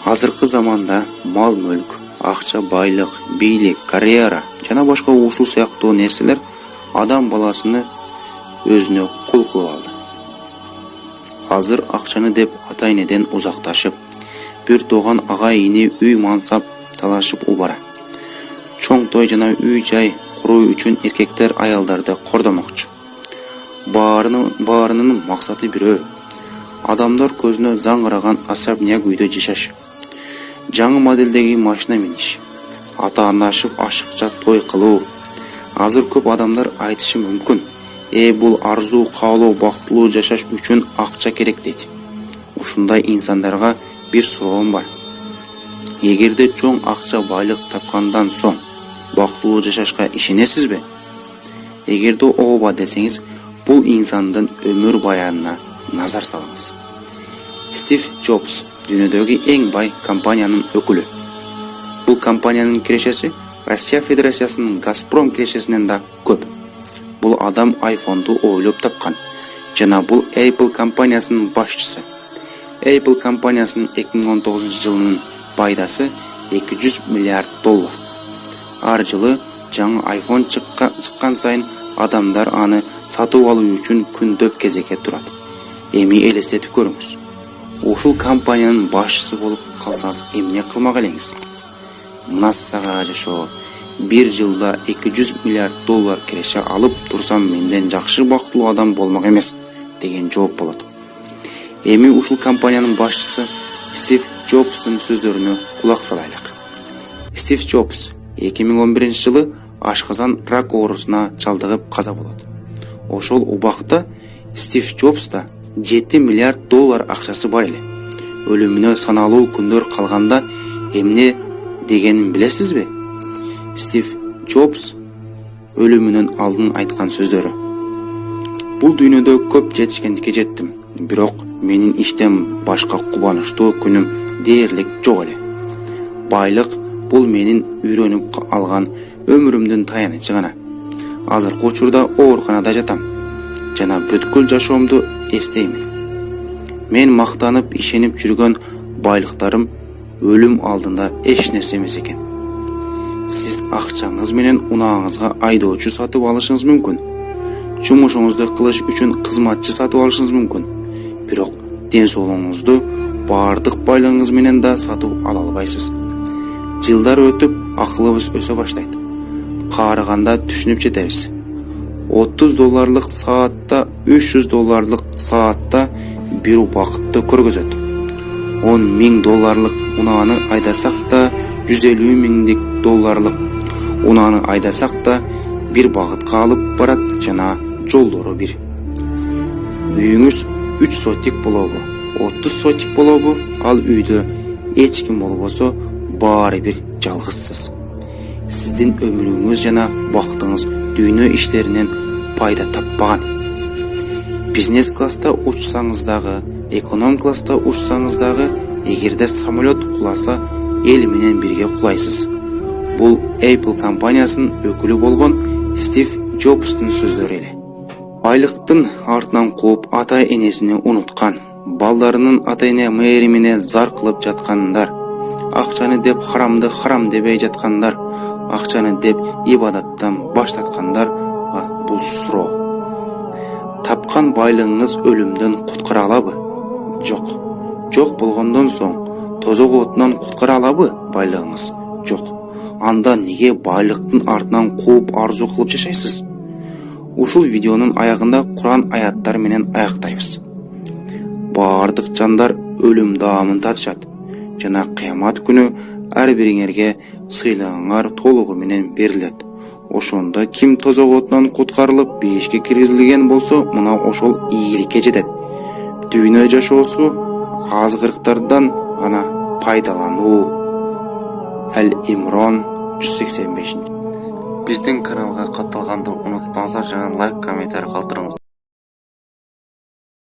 Азыркы заманда мал мүлк, акча, байлык, бийлик, карьера жана башка ушул сыяктуу нерселер адам баласыны өзүнө кул кылып алды. Азыр акчаны деп ата-энеден узакташып, бир тууган ага-ини үй мансап талашып убара. Чоң той жана үй жай куруу үчүн эркектер аялдарды кордомокчу. Баарынын максаты бирөө. Адамдар көзүнө заңгыраган особняк үйдө жашаш. Жаңы моделдеги машина миниш. Ата-анашып ашыкча той кылуу. Азыр көп адамдар айтышы мүмкүн: бул арзуу, каалоо, бактылуу жашаш үчүн акча керек дейт. Ушундай инсандарга бир суроом бар. Эгерде чоң акча, байлык тапкандан соң бактылуу жашашка ишенесизби? Эгерде ооба десеңиз, бул инсандын өмүр баянына назар салыңыз. Стив Джобс дүйнөдөгү эң бай компаниянын өкүлү. Бул компаниянын кирешеси Россия Федерациясынын Газпром кирешесинен да көп. Бул адам iPhone'ду ойлоп тапкан жана бул Apple компаниясынын башчысы. Apple компаниясынын 2019-жылынын пайдасы $200 миллиард. Ар жылы жаңы iPhone чыккан сайын адамдар аны сатып алуу үчүн күндөп кезекке турат. Эми элестетип көрүңүз. Ушул компаниянын башчысы болуп калсаңыз эмне кылмак элеңиз? Мына сага жашоо. Bir жылда $200 миллиард киреше алып турсам, менден жакшы бактылуу адам болмок эмес деген жооп болот. Эми ушул компаниянын башчысы Стив Джобстун сөздөрүнө кулак салайлык. Стив Джобс 2011-жылы ашказан рак оорусуна чалдыгып каза болот. Ошол убакта Стив Джобста $7 миллиард акчасы бар эле. Өлүмүнө саналуу күндөр калганда эмне дегенин билесизби? Стив Джобс өлүмүнөн алдын айткан сөздөрү: бул дүйнөдө көп жетишкендикке жеттим, бирок менин иштен башка кубанычтуу күнүм дээрлик жок эле. Байлык бул менин үйрөнүп алган өмүрүмдүн таянычы гана. Азыркы учурда ооруканада жатам жана бүткүл жашоомду эстеймин. Мен мактанып ишенип жүргөн байлыктарым өлүм алдында эч нерсе эмес экен. Сиз акчаңыз менен унааңызга айдоочу сатып алышыңыз мүмкүн. Жумушуңузду кылыш үчүн кызматчы сатып алышыңыз мүмкүн. Бирок ден соолугуңузду баардык байлыгыңыз менен да сатып ала албайсыз. Жылдар өтүп, акылыбыз өсө баштайт. Каарыганда түшүнүп жетебиз. $30 саатта, $300 саатта бир убакытты көргөзөт. $10,000 унааны айдасак да, $150,000 унааны айдасак да бир багытка алып барат жана жолдору бир. Үйүңүз 3 сотик болобу, 30 сотик болобу, ал үйдө эч ким болбосо баары бир жалгызсыз. Сиздин өмүрүңүз жана бактыңыз дүйнө иштеринен пайда таппаган. Бизнес класста учсаңыз дагы, эконом класста учсаңыз дагы, эгерде самолет куласа, эл менен бирге кулайсыз. Бул Apple компаниясынын өкүлү болгон Стив Джобстун сөздөрү эле. Байлыктын артынан кууп ата-энесини унуткан, балдарынын ата-эне мээримине зар кылып жаткандар, акчаны деп харамды харам дебей жаткандар, акчаны деп ибадаттан баш тарткандарга бул суроо: тапкан байлыгыңыз өлүмдөн куткара алабы? Жок. Жок болгондон соң тозок отунан куткара алабы байлыгыңыз? Жок. Анда неге байлыктын артынан кууп арзу кылып жашайсыз? Ушул видеонун аягында Куран аяттары менен аяктайбыз. Баардык жандар өлүм даамын татышат жана кыямат күнү ар бириңерге сыйлыгыңар толугу менен берилет. Ошондо ким тозок отунан куткарылып бейишке киргизилген болсо, мына ошол ийгиликке жетет. Дүйнө жашоосу азгырыктардан гана пайдалануу. Ал-Имрон 185. Биздин каналга катталганды унутпаңыздар жана лайк, комментарий калтырыңыз.